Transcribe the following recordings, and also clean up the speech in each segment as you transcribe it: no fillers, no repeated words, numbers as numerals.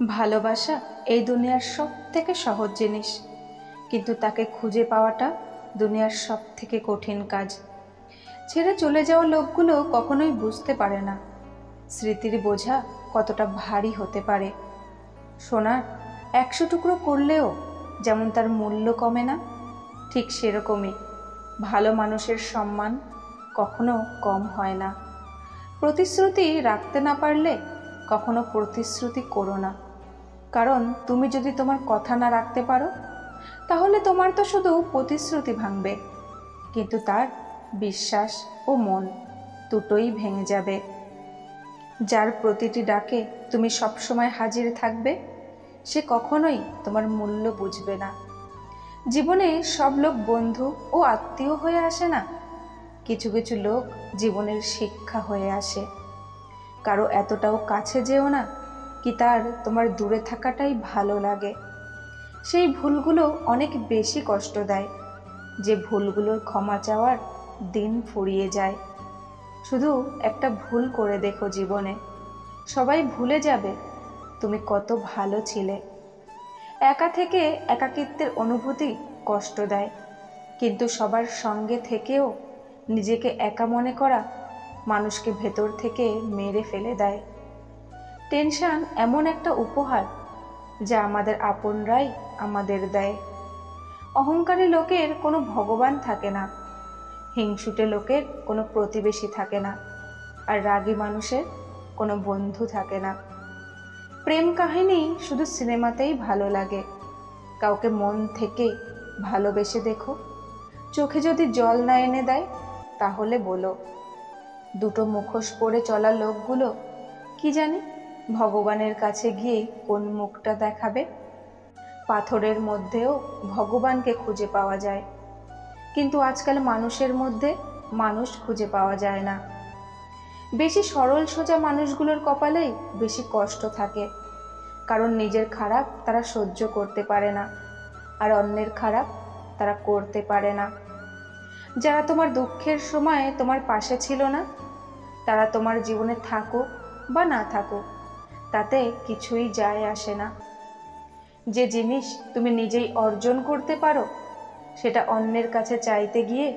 ভালোবাসা এই দুনিয়ার সব থেকে সহজ জিনিস, কিন্তু তাকে খুঁজে পাওয়াটা দুনিয়ার সব থেকে কঠিন কাজ। ছেড়ে চলে যাওয়া লোকগুলো কখনোই বুঝতে পারে না স্মৃতির বোঝা কতটা ভারী হতে পারে। সোনার 100 টুকরো করলেও যেমন তার মূল্য কমে না, ঠিক সেরকমই ভালো মানুষের সম্মান কখনো কম হয় না। প্রতিশ্রুতি রাখতে না পারলে কখনো প্রতিশ্রুতি করো না, কারণ তুমি যদি তোমার কথা না রাখতে পারো তাহলে তোমার তো শুধু প্রতিশ্রুতি ভাঙবে, কিন্তু তার বিশ্বাস ও মন দুটোই ভেঙে যাবে। যার প্রতিটি ডাকে তুমি সবসময় হাজির থাকবে সে কখনোই তোমার মূল্য বুঝবে না। জীবনে সব লোক বন্ধু ও আত্মীয় হয়ে আসে না, কিছু কিছু লোক জীবনের শিক্ষা হয়ে আসে। কারো এতটাও কাছে যেও না কি তার তোমার দূরে থাকাটাই ভালো লাগে। সেই ভুলগুলো অনেক বেশি কষ্ট দেয়, যে ভুলগুলোর ক্ষমা চাওয়ার দিন ফুরিয়ে যায়। শুধু একটা ভুল করে দেখো জীবনে, সবাই ভুলে যাবে তুমি কত ভালো ছিলে। একা থেকে একাকিত্বের অনুভূতি কষ্ট দেয়, কিন্তু সবার সঙ্গে থেকেও নিজেকে একা মনে করা মানুষকে ভেতর থেকে মেরে ফেলে দেয়। টেনশন এমন একটা উপহার যা আমাদের আপনরাই আমাদের দেয়। অহংকারী লোকের কোনো ভগবান থাকে না, হিংসুটে লোকের কোনো প্রতিবেশী থাকে না, আর রাগী মানুষের কোনো বন্ধু থাকে না। প্রেম কাহিনী শুধু সিনেমাতেই ভালো লাগে, কাউকে মন থেকে ভালোবেসে দেখো। চোখে যদি জল না এনে দেয় তাহলে বলো। দুটো মুখোশ পরে চলা লোকগুলো কি জানি ভগবানের কাছে গিয়ে কোন মুখটা দেখাবে। পাথরের মধ্যেও ভগবানকে খুঁজে পাওয়া যায়, কিন্তু আজকাল মানুষের মধ্যে মানুষ খুঁজে পাওয়া যায় না। বেশি সরল সোজা মানুষগুলোর কপালেই বেশি কষ্ট থাকে, কারণ নিজের খারাপ তারা সহ্য করতে পারে না, আর অন্যের খারাপ তারা করতে পারে না। যারা তোমার দুঃখের সময় তোমার পাশে ছিল না, তারা তোমার জীবনে থাকুক বা না থাকুক তাতে কিছুই যায় আসে না। যে জিনিস তুমি নিজেই অর্জন করতে পারো সেটা অন্যের কাছে চাইতে গিয়ে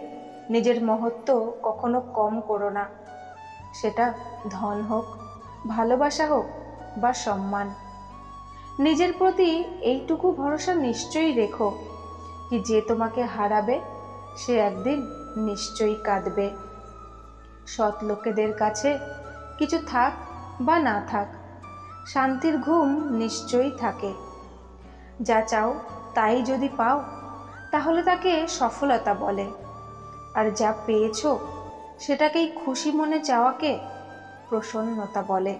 নিজের মহত্ব কখনো কম করো না। সেটা ধন হোক, ভালোবাসা হোক বা সম্মান। নিজের প্রতি এইটুকু ভরসা নিশ্চয়ই রেখো কি যে তোমাকে হারাবে সে একদিন নিশ্চয়ই কাঁদবে। সৎ লোকেদের কাছে কিছু থাক বা না থাক, শান্তির ঘুম নিশ্চয়ই থাকে। যা চাও তাই যদি পাও তাহলে তাকে সফলতা বলে, আর যা পেয়েছো সেটাকেই খুশি মনে চাওয়াকে প্রসন্নতা বলে।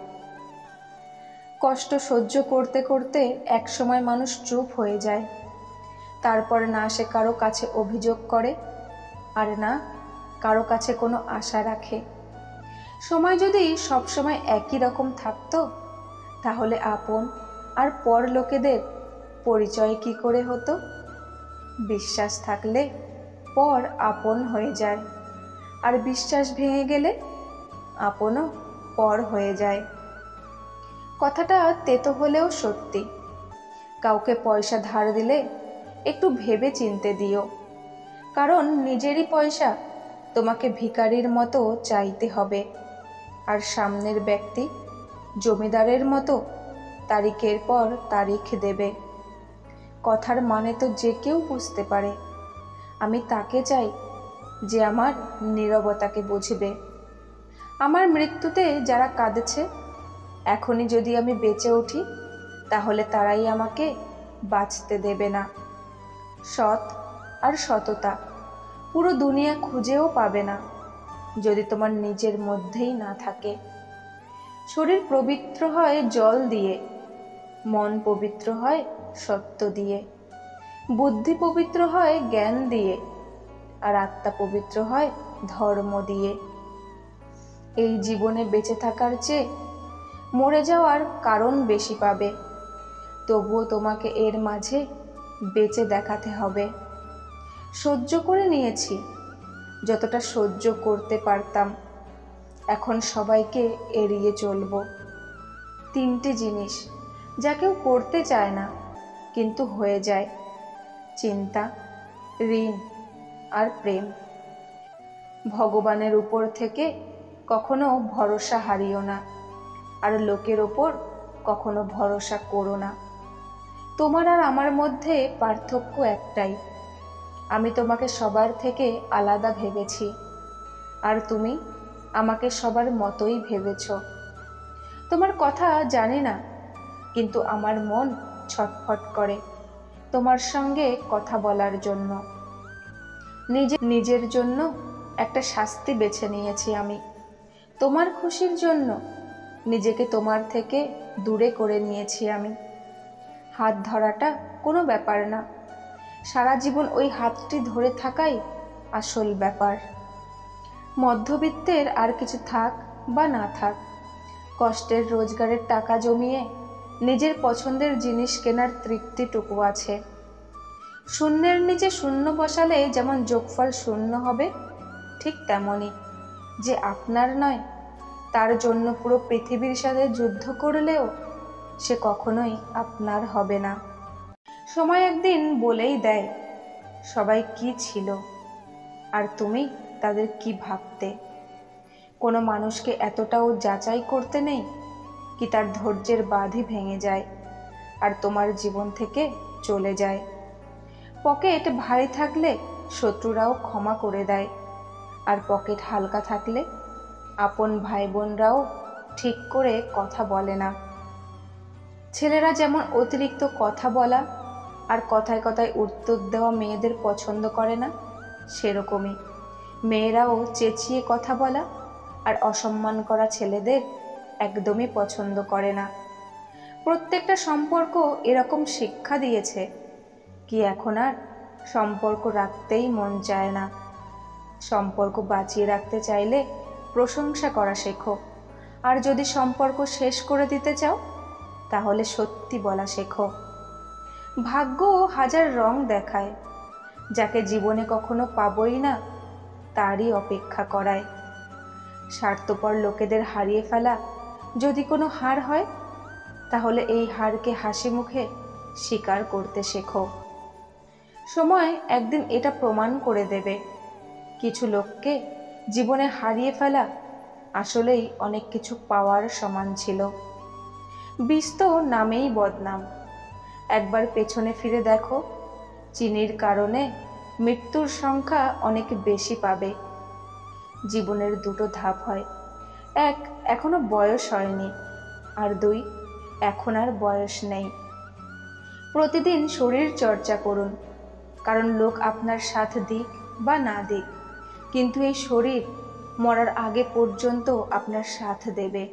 কষ্ট সহ্য করতে করতে একসময় মানুষ চুপ হয়ে যায়, তারপর না সে কারো কাছে অভিযোগ করে, আর না কারো কাছে কোনো আশা রাখে। সময় যদি সবসময় একই রকম থাকতো তাহলে আপন আর পর লোকেদের পরিচয় কি করে হতো? বিশ্বাস থাকলে পর আপন হয়ে যায়, আর বিশ্বাস ভেঙে গেলে আপনও পর হয়ে যায়। কথাটা তেতো হলেও সত্যি। কাউকে পয়সা ধার দিলে একটু ভেবে চিনতে দিও, কারণ নিজেরই পয়সা তোমাকে ভিখারির মতো চাইতে হবে, আর সামনের ব্যক্তি জমিদারের মতো তারিখের পর তারিখ দেবে। কথার মানে তো যে কেউ বুঝতে পারে, আমি তাকে চাই যে আমার নীরবতাকে বুঝবে। আমার মৃত্যুতে যারা কাঁদেছে, এখনই যদি আমি বেঁচে উঠি তাহলে তারাই আমাকে বাঁচতে দেবে না। সৎ আর সততা পুরো দুনিয়া খুঁজেও পাবে না যদি তোমার নিজের মধ্যেই না থাকে। শরীর পবিত্র হয় জল দিয়ে, মন পবিত্র হয় সত্য দিয়ে, বুদ্ধি পবিত্র হয় জ্ঞান দিয়ে, আর আত্মা পবিত্র হয় ধর্ম দিয়ে। এই জীবনে বেঁচে থাকার চেয়ে মরে যাওয়ার কারণ বেশি পাবে, তবুও তোমাকে এর মাঝে বেঁচে দেখাতে হবে। সহ্য করে নিয়েছি যতটা সহ্য করতে পারতাম, এখন সবাইকে এড়িয়ে চলবো। 3টে জিনিস যা কেউ করতে চায় না কিন্তু হয়ে যায়, চিন্তা, ঋণ আর প্রেম। ভগবানের উপর থেকে কখনো ভরসা হারিও না, আর লোকের ওপর কখনো ভরসা করো না। তোমার আর আমার মধ্যে পার্থক্য একটাই, আমি তোমাকে সবার থেকে আলাদা ভেবেছি, আর তুমি আমাকে সবার মতোই ভেবেছ। তোমার কথা জানি না, কিন্তু আমার মন ছটফট করে তোমার সঙ্গে কথা বলার জন্য। নিজের জন্য একটা শাস্তি বেছে নিয়েছি আমি, তোমার খুশির জন্য নিজেকে তোমার থেকে দূরে করে নিয়েছি আমি। হাত ধরাটা কোনো ব্যাপার না, সারা জীবন ওই হাতটি ধরে থাকাই আসল ব্যাপার। মধ্যবিত্তের আর কিছু থাক বা না থাক, কষ্টের রোজগারের টাকা জমিয়ে নিজের পছন্দের জিনিস কেনার তৃপ্তিটুকু আছে। শূন্যের নিচে শূন্য বসালে যেমন যোগফল শূন্য হবে, ঠিক তেমনই যে আপনার নয় তার জন্য পুরো পৃথিবীর সাথে যুদ্ধ করলেও সে কখনোই আপনার হবে না। সময় একদিন বলেই দেয় সবাই কি ছিল আর তুমি তাদের কি ভাবতে। কোনো মানুষকে এতটাও যাচাই করতে নেই কি তার ধৈর্যের বাঁধই ভেঙে যায় আর তোমার জীবন থেকে চলে যায়। পকেট ভারী থাকলে শত্রুরাও ক্ষমা করে দেয়, আর পকেট হালকা থাকলে আপন ভাই বোনরাও ঠিক করে কথা বলে না। ছেলেরা যেমন অতিরিক্ত কথা বলা আর কথায় কথায় উত্তর দেওয়া মেয়েদের পছন্দ করে না, সেরকমই মেয়েরাও চেঁচিয়ে কথা বলা আর অসম্মান করা ছেলেদের একদমই পছন্দ করে না। প্রত্যেকটা সম্পর্ক এরকম শিক্ষা দিয়েছে কি এখন আর সম্পর্ক রাখতেই মন চায় না। সম্পর্ক বাঁচিয়ে রাখতে চাইলে প্রশংসা করা শেখো, আর যদি সম্পর্ক শেষ করে দিতে চাও তাহলে সত্যি বলা শেখো। ভাগ্য হাজার রং দেখায়, যাকে জীবনে কখনো পাবই না তারই অপেক্ষা করায়। স্বার্থপর লোকেদের হারিয়ে ফেলা যদি কোনো হার হয়, তাহলে এই হারকে হাসি মুখে স্বীকার করতে শেখো। সময় একদিন এটা প্রমাণ করে দেবে কিছু লোককে জীবনে হারিয়ে ফেলা আসলেই অনেক কিছু পাওয়ার সমান ছিল। বিষ তো নামেই বদনাম, একবার পেছনে ফিরে দেখো, চিনির কারণে মৃত্যুর সংখ্যা অনেক বেশি পাবে। জীবনের দুটো ধাপ হয়, এক এখনো বয়স হয়নি, আর দুই এখন আর বয়স নেই। প্রতিদিন শরীর চর্চা করুন, কারণ লোক আপনার সাথ দিক বা না দিক, কিন্তু এই শরীর মরার আগে পর্যন্ত আপনার সাথ দেবে।